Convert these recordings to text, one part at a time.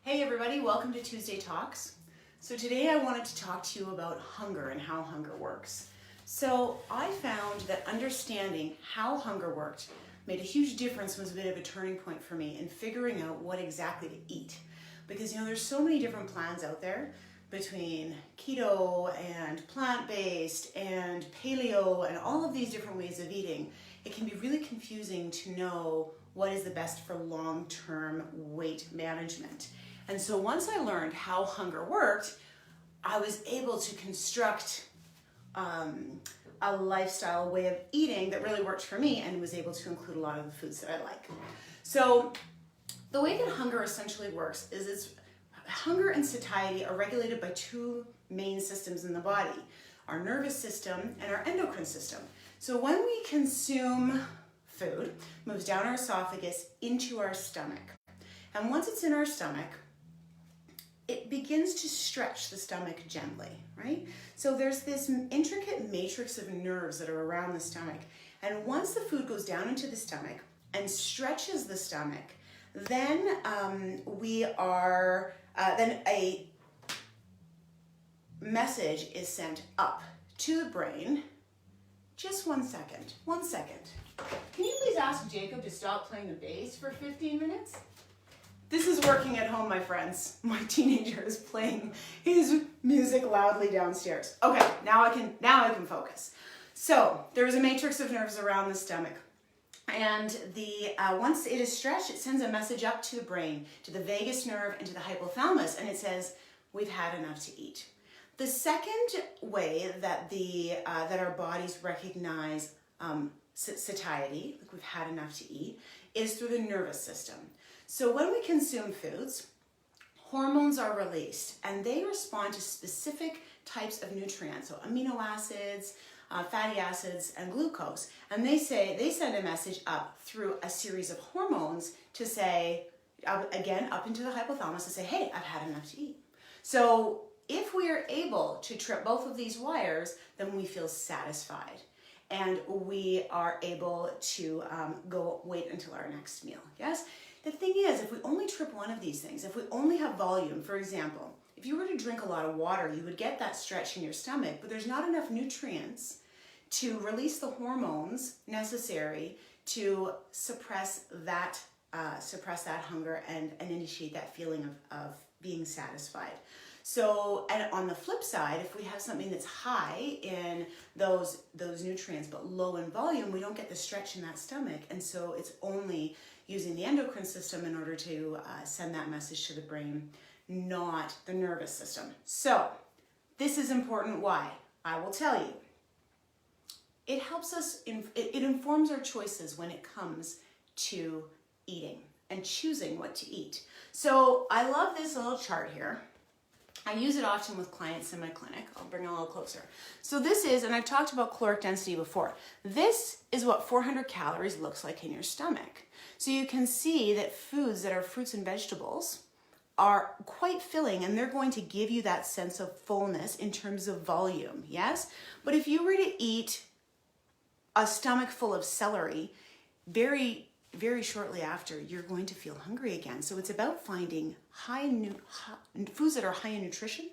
Hey everybody, welcome to Tuesday Talks. So today I wanted to talk to you about hunger and how hunger works. So I found that understanding how hunger worked made a huge difference, was a bit of a turning point for me in figuring out what exactly to eat. Because there's so many different plans out there between keto and plant-based and paleo and all of these different ways of eating. It can be really confusing to know what is the best for long-term weight management. And so once I learned how hunger worked, I was able to construct a lifestyle way of eating that really worked for me and was able to include a lot of the foods that I like. So the way that hunger essentially works is hunger and satiety are regulated by two main systems in the body, our nervous system and our endocrine system. So when we consume food, it moves down our esophagus into our stomach. And once it's in our stomach, it begins to stretch the stomach gently, right? So there's this intricate matrix of nerves that are around the stomach. And once the food goes down into the stomach and stretches the stomach, then then a message is sent up to the brain. Just 1 second. 1 second. Can you please ask Jacob to stop playing the bass for 15 minutes? This is working at home, my friends. My teenager is playing his music loudly downstairs. Okay, now I can focus. So there's a matrix of nerves around the stomach. And once it is stretched, it sends a message up to the brain, to the vagus nerve, and to the hypothalamus, and it says, we've had enough to eat. The second way that that our bodies recognize satiety, like we've had enough to eat, is through the nervous system. So when we consume foods, hormones are released, and they respond to specific types of nutrients, so amino acids, fatty acids, and glucose. And they send a message up through a series of hormones to say, again, up into the hypothalamus to say, hey, I've had enough to eat. So if we are able to trip both of these wires, then we feel satisfied. And we are able to wait until our next meal, yes? The thing is, if we only trip one of these things, if we only have volume, for example, if you were to drink a lot of water, you would get that stretch in your stomach, but there's not enough nutrients to release the hormones necessary to suppress that hunger and initiate that feeling of being satisfied. So, and on the flip side, if we have something that's high in those nutrients but low in volume, we don't get the stretch in that stomach, and so it's only using the endocrine system in order to send that message to the brain, not the nervous system. So, this is important. Why? I will tell you. It helps us, it informs our choices when it comes to eating and choosing what to eat. So, I love this little chart here. I use it often with clients in my clinic. I'll bring it a little closer. So this is, and I've talked about caloric density before, this is what 400 calories looks like in your stomach. So you can see that foods that are fruits and vegetables are quite filling, and they're going to give you that sense of fullness in terms of volume, yes? But if you were to eat a stomach full of celery, very shortly after, you're going to feel hungry again. So it's about finding foods that are high in nutrition,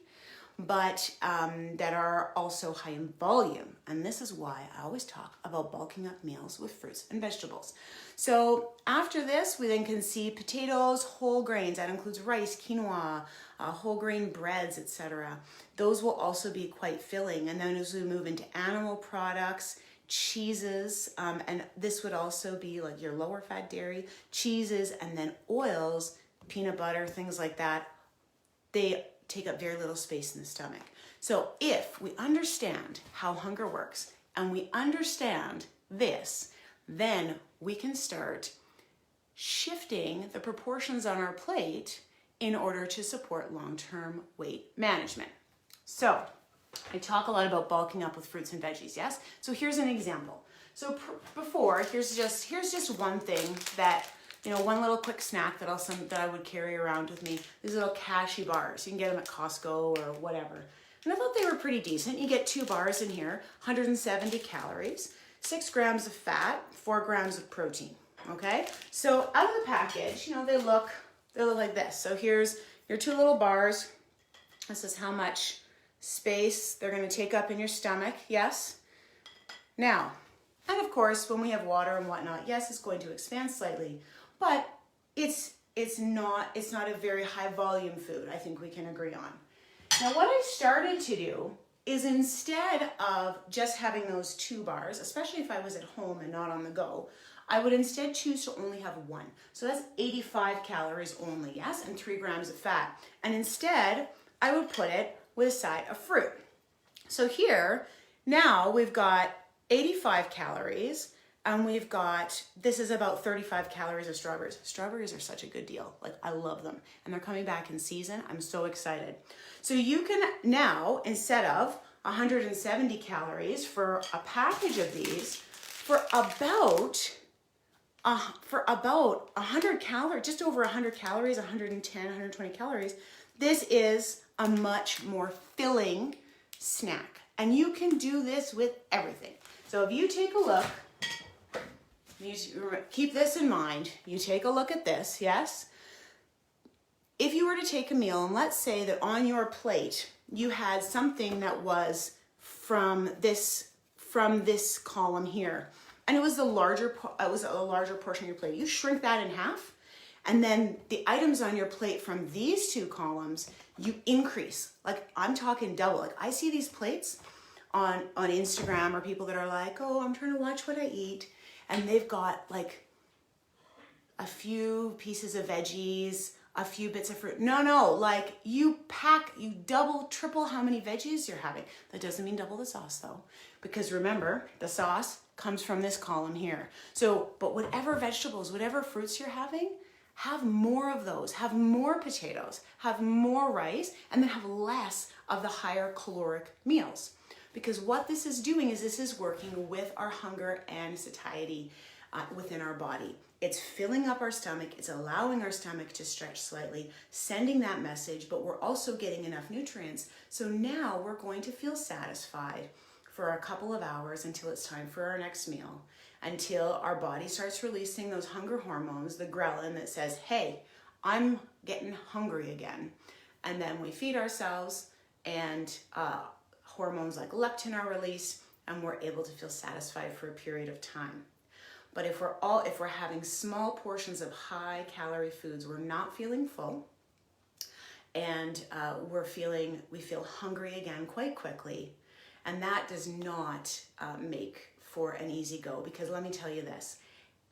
but that are also high in volume. And this is why I always talk about bulking up meals with fruits and vegetables. So after this, we then can see potatoes, whole grains. That includes rice, quinoa, whole grain breads, etc. Those will also be quite filling. And then as we move into animal products, cheeses, and this would also be like your lower fat dairy, cheeses, and then oils, peanut butter, things like that, they take up very little space in the stomach. So if we understand how hunger works and we understand this, then we can start shifting the proportions on our plate in order to support long-term weight management. So I talk a lot about bulking up with fruits and veggies, yes? So here's an example. So here's just one thing that, one little quick snack that I would carry around with me. These little cashew bars. You can get them at Costco or whatever. And I thought they were pretty decent. You get 2 bars in here, 170 calories, 6 grams of fat, 4 grams of protein, okay? So out of the package, they look like this. So here's your 2 little bars. This is how much space they're going to take up in your stomach, yes? Now, and of course, when we have water and whatnot, yes, it's going to expand slightly, but it's not a very high volume food, I think we can agree on. Now, what I started to do is instead of just having those 2 bars, especially if I was at home and not on the go, I would instead choose to only have 1. So that's 85 calories only, yes, and 3 grams of fat. And instead, I would put it with a side of fruit. So here, now we've got 85 calories, and we've got, this is about 35 calories of strawberries. Strawberries are such a good deal. Like, I love them. And they're coming back in season. I'm so excited. So you can now, instead of 170 calories for a package of these, for about 100 calories, just over 100 calories, 110, 120 calories, this is a much more filling snack. And you can do this with everything. So if you take a look, keep this in mind, you take a look at this, yes? If you were to take a meal, and let's say that on your plate, you had something that was from this column here, and it was a larger portion of your plate. You shrink that in half, and then the items on your plate from these 2 columns, you increase. Like, I'm talking double. Like, I see these plates on Instagram, or people that are like, oh, I'm trying to watch what I eat, and they've got like a few pieces of veggies, a few bits of fruit. No, like you double, triple how many veggies you're having. That doesn't mean double the sauce though, because remember, the sauce comes from this column here. So, but whatever vegetables, whatever fruits you're having, have more of those, have more potatoes, have more rice, and then have less of the higher caloric meals. Because what this is doing is this is working with our hunger and satiety within our body. It's filling up our stomach, it's allowing our stomach to stretch slightly, sending that message, but we're also getting enough nutrients. So now we're going to feel satisfied for a couple of hours until it's time for our next meal, until our body starts releasing those hunger hormones, the ghrelin that says, hey, I'm getting hungry again. And then we feed ourselves, and hormones like leptin are released, and we're able to feel satisfied for a period of time. But if we're having small portions of high calorie foods, we're not feeling full, and we feel hungry again quite quickly, and that does not make for an easy go. Because let me tell you this,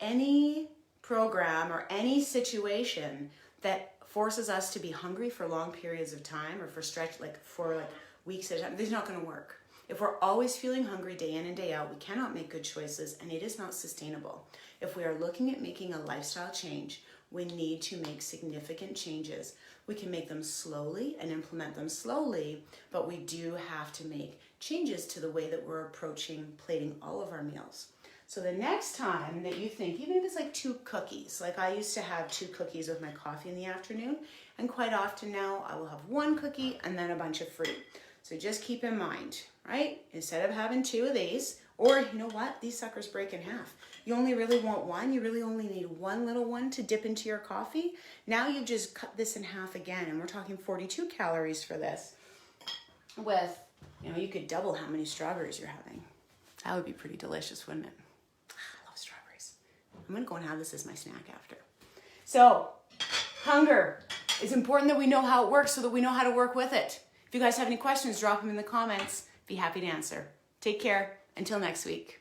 any program or any situation that forces us to be hungry for long periods of time, or for weeks at a time, this is not going to work. If we're always feeling hungry day in and day out, we cannot make good choices, and it is not sustainable. If we are looking at making a lifestyle change, we need to make significant changes. We can make them slowly and implement them slowly, but we do have to make changes to the way that we're approaching plating all of our meals. So the next time that you think, even if it's like 2 cookies, like I used to have 2 cookies with my coffee in the afternoon, and quite often now I will have 1 cookie and then a bunch of fruit. So just keep in mind, right? Instead of having 2 of these, or you know what? These suckers break in half. You only really want 1. You really only need 1 little one to dip into your coffee. Now you've just cut this in half again, and we're talking 42 calories for this. With, you could double how many strawberries you're having. That would be pretty delicious, wouldn't it? I love strawberries. I'm gonna go and have this as my snack after. So, hunger. It's important that we know how it works so that we know how to work with it. If you guys have any questions, drop them in the comments. Be happy to answer. Take care. Until next week.